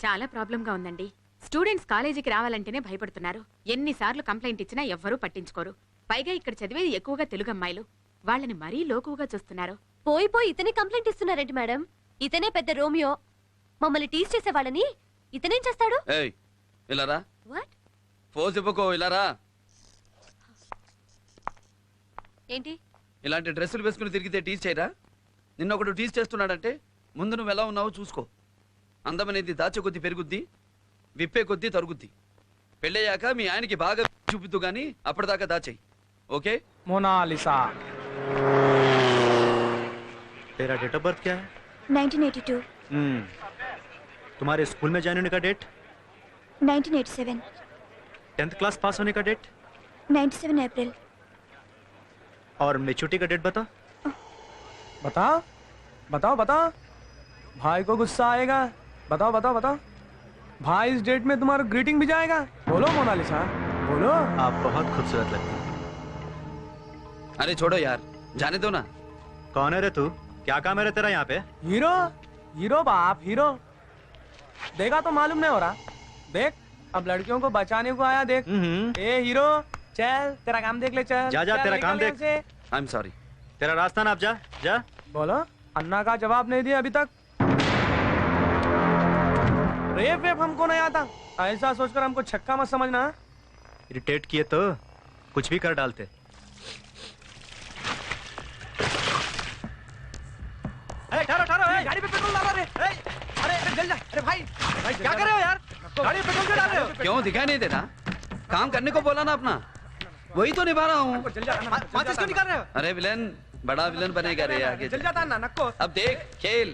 చాలా ప్రాబ్లంగా ఉందండి. స్టూడెంట్స్ కాలేజీకి రావాలంటేనే భయపడుతున్నారు. ఎన్నిసార్లు కంప్లైంట్ ఇచ్చినా ఎవ్వరూ పట్టించుకోరు. పైగా ఇక్కడ చదివేది ఎక్కువగా తెలుగు అమ్మాయిలు. వాళ్ళని మరీ లోకుగా చూస్తున్నారు. పోయి పోయి ఇతనే కంప్లైంట్ ఇస్తున్నారేంటి మేడం? ఇతనే పెద్ద రోమియో. మమ్మల్ని టీజ్ చేసే వాళ్ళని ఇతనేం చేస్తాడు? ఏంటి ఇలాంటి డ్రెస్సులు వేసుకుని తిరిగితే టీజ్ చేయరా? నిన్న ఒకడు టీజ్ చేస్తున్నాడంటే ముందు నువ్వు ఎలా ఉన్నావో చూసుకో. అందమనేది దాచే కొద్దీ పెరుగుద్ది, విప్పే కొద్దీ తరుగుద్ది. పెళ్ళయ్యాక మీ ఆయనకి బాగా చూపిద్దు గానీ అప్పటిదాకా దాచేయి. ఓకే? मोनालिसा। तेरा डेट ऑफ बर्थ क्या है? 1982। तुम्हारे स्कूल में जाने होने का डेट? 1987। 10th क्लास पास होने का डेट? 97 अप्रैल। और मेच्योरिटी का डेट बता। बताओ बताओ बताओ, भाई को गुस्सा आएगा। बताओ बताओ बताओ, भाई इस डेट में तुम्हारा ग्रीटिंग भी जाएगा। बोलो मोनालिसा, बोलो। आप बहुत खूबसूरत लगती हैं। अरे छोड़ो यार, जाने दो ना। कौन है रे तू? क्या काम है रे तेरा यहाँ पे? हीरो हीरो बाप हीरो। देखा तो मालूम नहीं हो रहा। देख अब लड़कियों को बचाने को आया। देख ए हीरो, चल तेरा काम देख ले। चल जा जा, चल, तेरा काम निकल देख। यहाँ से। I am sorry. तेरा रास्ता ना, आप जा जा। बोलो, अन्ना का जवाब नहीं दिया अभी तक। रेप वेप हमको नहीं आता, ऐसा सोचकर हमको छक्का मत समझना। इरिटेट किए तो कुछ भी कर डालते। ठहरो ठहरो, गाड़ी पे पेट्रोल डाल रहे। अरे अरे जल जा। अरे भाई क्या कर रहे हो यार? गाड़ी पे पेट्रोल क्यों डाल रहे हो? क्यों दिखाई नहीं देता? काम करने को बोला ना अपना, वही तो निभा रहा हूँ। माचिस क्यों निकाल रहे हो? अरे विलन, बड़ा विलन बनेगा रे आगे। जल जाता ना नक्को। अब देख खेल।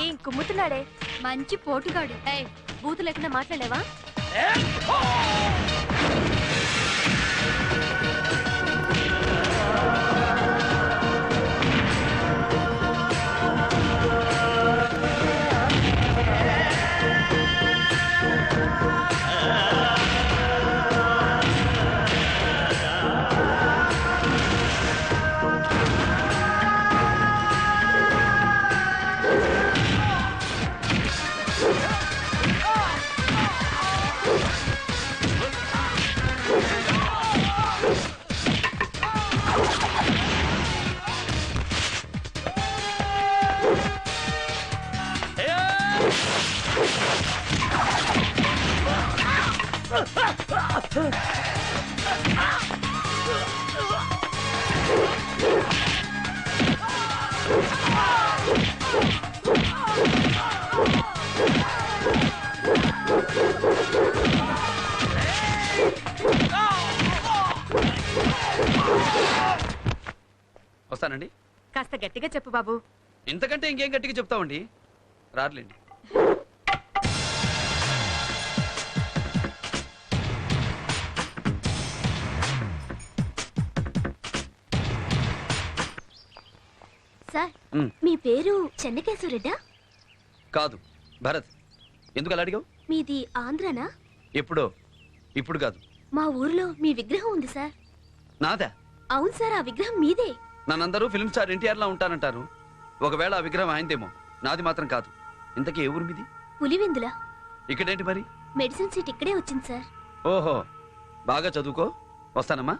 ఏం కుమ్ముతున్నాడే మంచి పోటుగాడు. బూతు లేకుండా మాట్లాడలేవా? వస్తానండి. కాస్త గట్టిగా చెప్పు బాబు. ఇంతకంటే ఇంకేం గట్టిగా చెప్తామండి. రారులేండి. సార్ ఉమ్, మీ పేరు చెన్నకేశ్వరరెడ్డా? కాదు భరత్. ఎందుకు అలా అడిగావు? మీది ఆంధ్రనా? ఎప్పుడో, ఇప్పుడు కాదు. మా ఊర్లో మీ విగ్రహం ఉంది సార్. నాదా? అవును సార్, ఆ విగ్రహం మీదే. నన్నందరూ ఫిల్మ్ స్టార్ ఎన్టీఆర్ లా ఉంటానంటారు. ఒకవేళ ఆ విగ్రహం ఆయనదేమో, నాది మాత్రం కాదు. ఇంతకీ ఏ ఊరు మీది? పులివెందుల. ఇక్కడేంటి మరి? మెడిసిన్ సీట్ ఇక్కడే వచ్చింది సార్. ఓహో, బాగా చదువుకో. వస్తానమ్మా.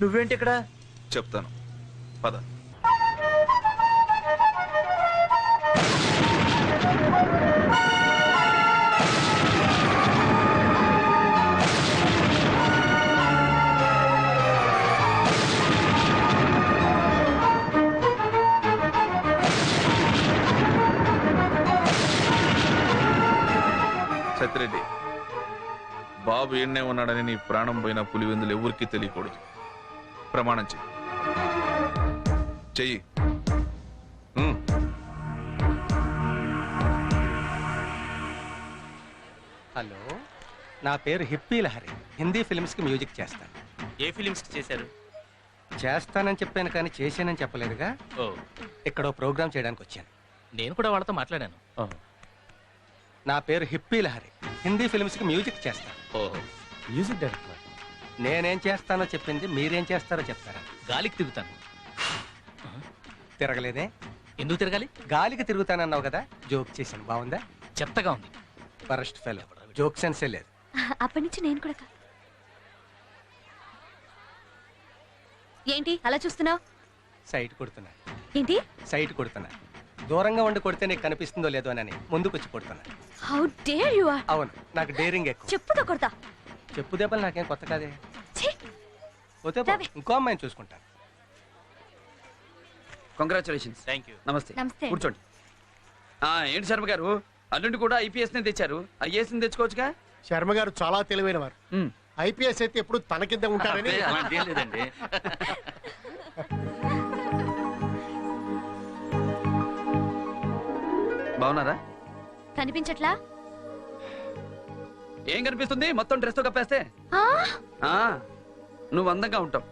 నువ్వేంటి ఇక్కడ? చెప్తాను, పద. సత్యరెడ్డి, బాబు ఎన్నే ఉన్నాడని నీ ప్రాణం పోయిన పులివెందులు ఎవరికి తెలియకూడదు. ప్రమాణం చెయ్యి. హలో, నా పేరు హిప్పీ లహరి. హిందీ ఫిల్మ్స్కి మ్యూజిక్ చేస్తాను. ఏ ఫిలిమ్స్ చేశారు? చేస్తానని చెప్పాను కానీ చేశానని చెప్పలేదుగా. ఓ, ఇక్కడ ప్రోగ్రామ్ చేయడానికి వచ్చాను. నేను కూడా వాళ్ళతో మాట్లాడాను. నా పేరు హిప్పీ లహరి. హిందీ ఫిల్మ్స్కి మ్యూజిక్ చేస్తాను. ఓహో, మ్యూజిక్ డైరెక్టర్. నేనేం చేస్తానో చెప్పింది మీరేం చేస్తారో చెప్తారా? గాలికి తిరుగుతాను. తిరగలేదే? ఎందుకు తిరగాలి? గాలికి తిరుగుతానన్నావు కదా, జోక్ చేశాను. బాగుందా? చెత్తగా ఉంది. ఫరెస్ట్ ఫెలో, జోక్ సెన్సే లేదు. అప్పటి నుంచి నేను కూడా ఏంటి అలా చూస్తున్నావు? సైట్ కొడుతున్నా. ఏంటి? సైట్ కొడుతున్నా. దూరంగా ఉండి కొడితే నీకు కనిపిస్తుందో లేదో అని ముందుకొచ్చి కొడుతున్నా. How dare you are! అవును, నాకు డేరింగ్ ఎక్కువ. చెప్పుతో కొడతా. చెప్పు దెబ్బలు నాకేం కొత్త కాదే. ఛీ! పోతే పో, ఇంకో అమ్మాయిని చూసుకుంటాను. కంగ్రాచులేషన్స్. Thank you. నమస్తే. నమస్తే. కూర్చోండి. ఏంటి శర్మ గారు, అల్లుండి కూడా ఐపీఎస్ నే తెచ్చారు. ఐఏఎస్ ని తెచ్చుకోవచ్చుగా? శర్మ గారు చాలా తెలివైన వారు. ఉమ్. ఐపీఎస్ అయితే ఎప్పుడు తన కింద ఉంటారని. అబ్బే, అలాంటిదేం లేదండి. బాగున్నారా? కనిపించట్లా? ఏం కనిపిస్తుంది? మొత్తం డ్రెస్ తో కప్పేస్తే. ఆ? నువ్వు అందంగా ఉంటావు.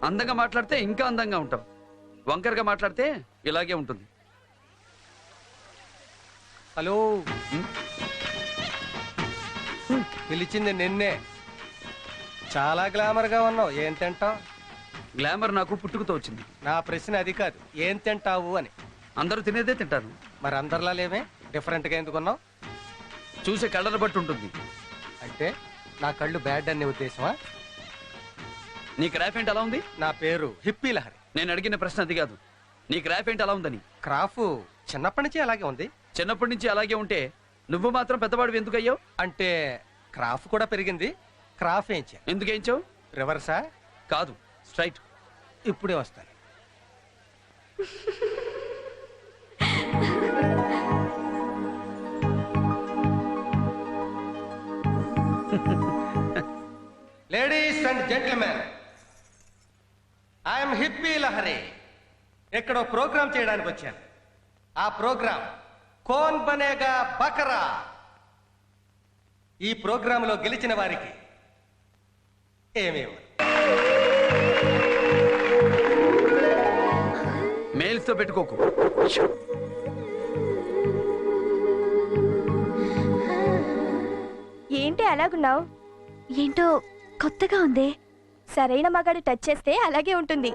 అందంగా మాట్లాడితే ఇంకా అందంగా ఉంటావు. వంకరగా మాట్లాడితే ఇలాగే ఉంటుంది. హలో, పిలిచింది నిన్నే. చాలా గ్లామర్ గా ఉన్నావు. ఏం తింటావు? గ్లామర్ నాకు పుట్టుకతో వచ్చింది. నా ప్రశ్న అది కాదు, ఏం తింటావు అని. అందరూ తినేదే తింటారు. మరి అందరిలా లేవే, డిఫరెంట్ గా ఎందుకున్నావు? చూసే కళ్ళను బట్టి ఉంటుంది. అంటే నా కళ్ళు బ్యాడ్ అనే ఉద్దేశమా? నీ క్రాఫ్ ఏంటి అలా ఉంది? నా పేరు హిప్పీ లహరి. నేను అడిగిన ప్రశ్న అది కాదు. నీ క్రాఫ్ ఏంటి అలా ఉందని. క్రాఫ్ చిన్నప్పటి నుంచి అలాగే ఉంది. చిన్నప్పటి నుంచి అలాగే ఉంటే నువ్వు మాత్రం పెద్దవాడు ఎందుకు అయ్యావు? అంటే క్రాఫ్ కూడా పెరిగింది. క్రాఫ్ ఏం చేయాలి? ఎందుకు వేయించావు? రివర్సా? కాదు, స్ట్రైట్. ఇప్పుడే వస్తాను. Ladies and gentlemen, I'm hippie Lahari. ఎక్కడో ప్రోగ్రామ్ చేయడానికి వచ్చాను. ఆ ప్రోగ్రామ్ కోన్ బనేగా బకరా. ఈ ప్రోగ్రాంలో గెలిచిన వారికి ఏమేమి మెయిల్స్ తో పెట్టుకోకు. ఏంటి అలాగున్నావు? ఏంటో కొత్తగా ఉంది. సరైన మగాడు టచ్ చేస్తే అలాగే ఉంటుంది.